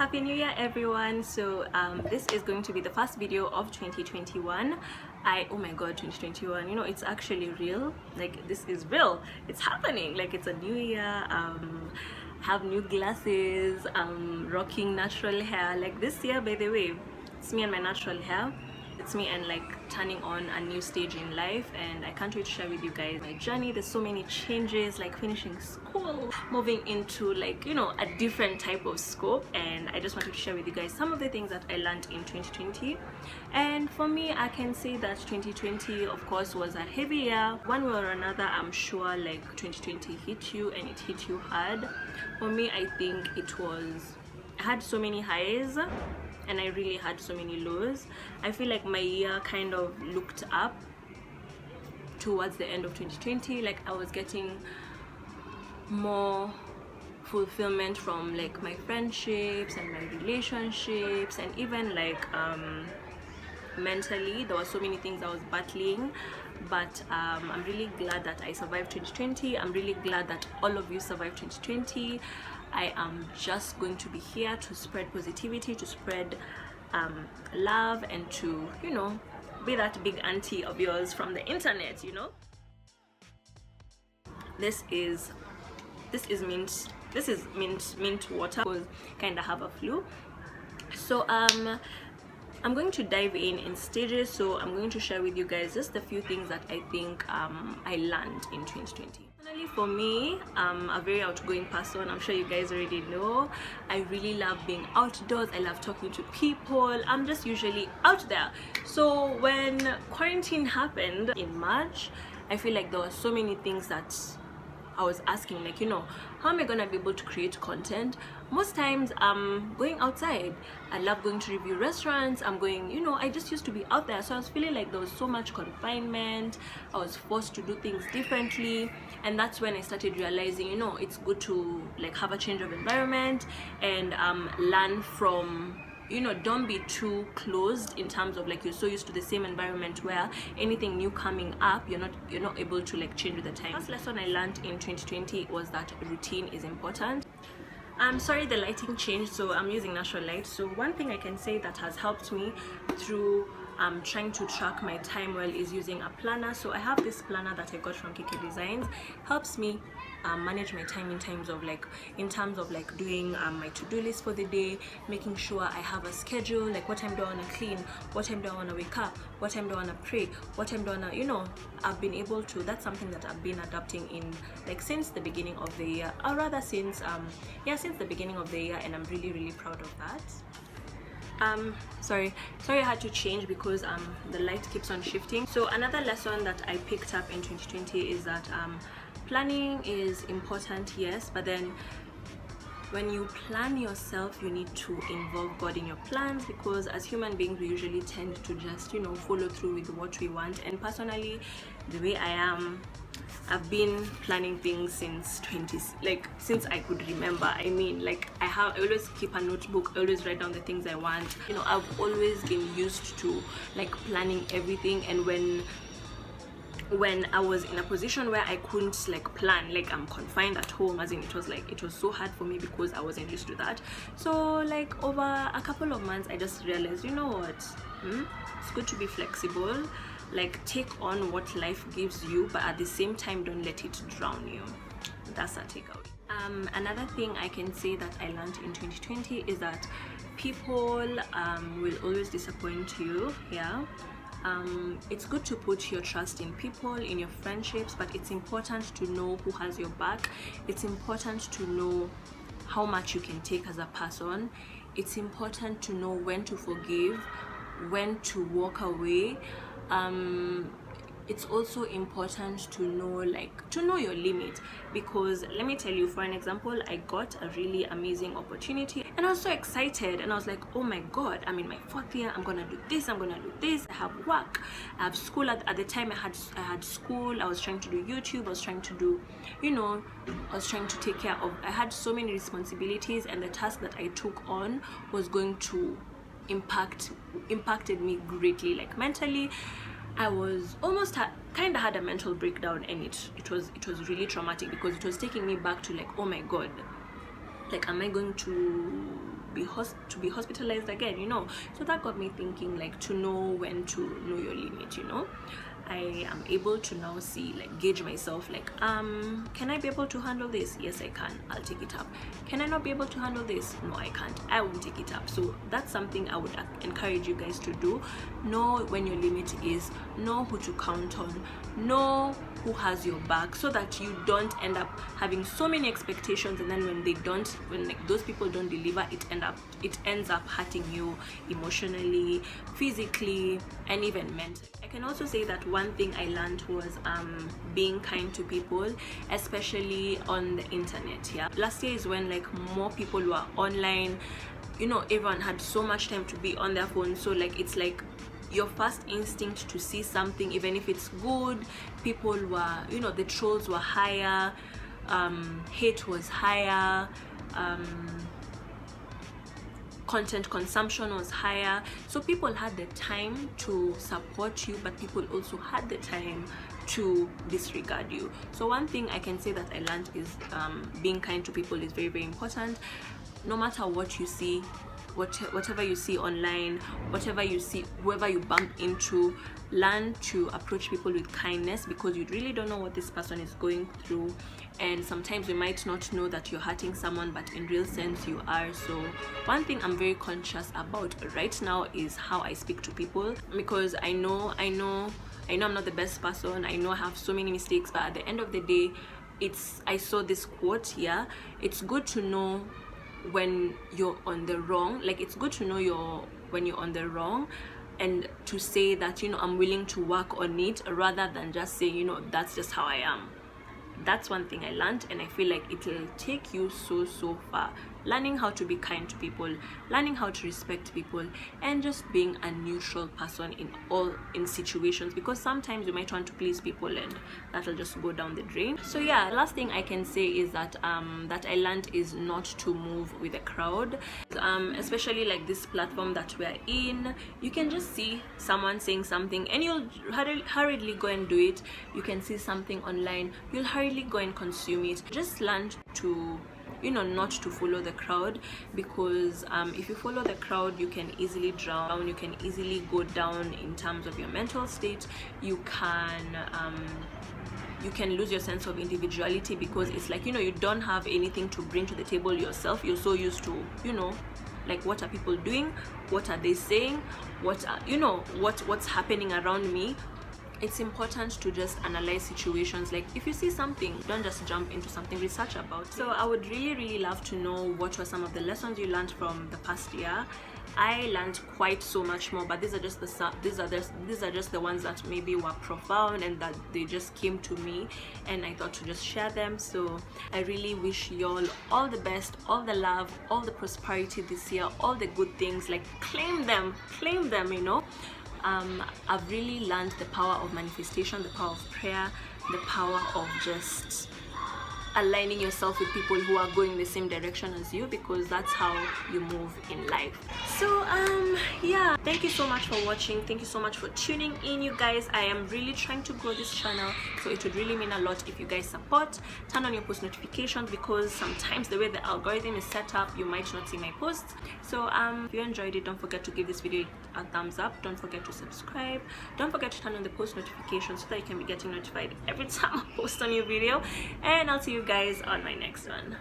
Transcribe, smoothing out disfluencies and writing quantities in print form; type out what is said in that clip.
Happy New Year everyone. So this is going to be the first video of 2021. Oh my god, 2021, you know, it's actually real. Like, this is real, it's happening. Like, it's a new year. Have new glasses, rocking natural hair. Like, this year, by the way, it's me and my natural hair. It's me and like turning on a new stage in life, and I can't wait to share with you guys my journey. There's so many changes, like finishing school, moving into, like, you know, a different type of scope, and I just wanted to share with you guys some of the things that I learned in 2020. And for me, I can say that 2020 of course was a heavy year. One way or another, I'm sure like 2020 hit you, and it hit you hard. For me, I think I had so many highs and I really had so many lows. I feel like my year kind of looked up towards the end of 2020. Like, I was getting more fulfillment from like my friendships and my relationships, and even like mentally there were so many things I was battling. But I'm really glad that I survived 2020. I'm really glad that all of you survived 2020. I am just going to be here to spread positivity, to spread love, and to, you know, be that big auntie of yours from the internet, you know. This is mint water, because kind of have a flu. So I'm going to dive in stages. So I'm going to share with you guys just a few things that I think I learned in 2020. Personally, for me, I'm a very outgoing person. I'm sure you guys already know. I really love being outdoors. I love talking to people. I'm just usually out there. So when quarantine happened in March, I feel like there were so many things that I was asking, like, you know, how am I gonna be able to create content? Most times I'm going outside. I love going to review restaurants. I'm going, you know, I just used to be out there. So I was feeling like there was so much confinement. I was forced to do things differently, and that's when I started realizing, you know, it's good to like have a change of environment and learn from, you know, don't be too closed in terms of like you're so used to the same environment where anything new coming up, you're not able to like change with the time. First lesson I learned in 2020 was that routine is important. I'm sorry, the lighting changed, so I'm using natural light. So one thing I can say that has helped me through trying to track my time well is using a planner. So I have this planner that I got from KK Designs. Helps me manage my time in terms of like doing my to-do list for the day, making sure I have a schedule, like what time do I want to clean, what time do I want to wake up, what time do I want to pray, what time do I want to, you know, I've been able to, that's something that I've been adapting in like since the beginning of the year, or rather since since the beginning of the year, and I'm really proud of that. Sorry I had to change because the light keeps on shifting. So another lesson that I picked up in 2020 is that planning is important, yes, but then when you plan yourself, you need to involve God in your plans, because as human beings we usually tend to just, you know, follow through with what we want. And personally, the way I am, I've been planning things since since I could remember. I mean, like, I always keep a notebook. I always write down the things I want. You know, I've always been used to like planning everything, and when I was in a position where I couldn't like plan, like I'm confined at home, as in it was so hard for me because I wasn't used to that. So like over a couple of months I just realized, you know what, it's good to be flexible. Like, take on what life gives you, but at the same time don't let it drown you. That's a takeaway. Another thing I can say that I learned in 2020 is that people will always disappoint you. It's good to put your trust in people, in your friendships, but it's important to know who has your back. It's important to know how much you can take as a person. It's important to know when to forgive, when to walk away. It's also important to know your limit, because let me tell you, for an example, I got a really amazing opportunity and I was so excited, and I was like, oh my god, I'm in my 4th year, I'm gonna do this, I have work, I have school. At the time I had school, I was trying to do YouTube, I was trying to do, you know, I was trying to take care of, I had so many responsibilities, and the task that I took on was going to impacted me greatly, like mentally. I was almost kind of had a mental breakdown, and it was really traumatic, because it was taking me back to like, oh my god, like, am I going to be hospitalized again, you know. So that got me thinking, like, to know when to know your limit, you know. I am able to now see, like, gauge myself, like, can I be able to handle this? Yes, I can. I'll take it up. Can I not be able to handle this? No, I can't. I won't take it up. So that's something I would encourage you guys to do. Know when your limit is, know who to count on, know who has your back, so that you don't end up having so many expectations, and then when like those people don't deliver, it ends up hurting you emotionally, physically, and even mentally. I can also say that one thing I learned was being kind to people, especially on the internet. Yeah, last year is when, like, more people were online, you know. Everyone had so much time to be on their phone, so, like, it's like your first instinct to see something, even if it's good. People were, you know, the trolls were higher, hate was higher, content consumption was higher. So people had the time to support you, but people also had the time to disregard you. So one thing I can say that I learned is being kind to people is very, very important. No matter what you see, whatever you see online, whatever you see, whoever you bump into, learn to approach people with kindness, because you really don't know what this person is going through, and sometimes you might not know that you're hurting someone, but in real sense you are. So one thing I'm very conscious about right now is how I speak to people, because I know I'm not the best person. I know I have so many mistakes, but at the end of the day, I saw this quote here. It's good to know when you're on the wrong. Like, it's good to know when you're on the wrong, and to say that, you know, I'm willing to work on it, rather than just saying, you know, that's just how I am. That's one thing I learned, and I feel like it will take you so far. Learning how to be kind to people, learning how to respect people, and just being a neutral person in situations, because sometimes you might want to please people and that'll just go down the drain. So yeah, last thing I can say is that that I learned is not to move with the crowd, especially like this platform that we're in. You can just see someone saying something and you'll hurriedly go and do it. You can see something online, you'll hurriedly go and consume it. Just learn to, you know, not to follow the crowd, because if you follow the crowd, you can easily drown, you can easily go down in terms of your mental state. You can lose your sense of individuality, because it's like, you know, you don't have anything to bring to the table yourself. You're so used to, you know, like, what are people doing, what are they saying, what's happening around me. It's important to just analyze situations. Like, if you see something, don't just jump into something, research about it. So I would really love to know what were some of the lessons you learned from the past year. I learned quite so much more, but these are just the ones that maybe were profound and that they just came to me, and I thought to just share them. So I really wish y'all all the best, all the love, all the prosperity this year, all the good things. Like, claim them, you know. I've really learned the power of manifestation, the power of prayer, the power of just aligning yourself with people who are going the same direction as you, because that's how you move in life. So yeah, thank you so much for watching, thank you so much for tuning in, you guys. I am really trying to grow this channel, so it would really mean a lot if you guys support. Turn on your post notifications, because sometimes the way the algorithm is set up, you might not see my posts. So if you enjoyed it, don't forget to give this video a thumbs up, don't forget to subscribe, don't forget to turn on the post notifications so that you can be getting notified every time I post a new video, and I'll see you guys on my next one.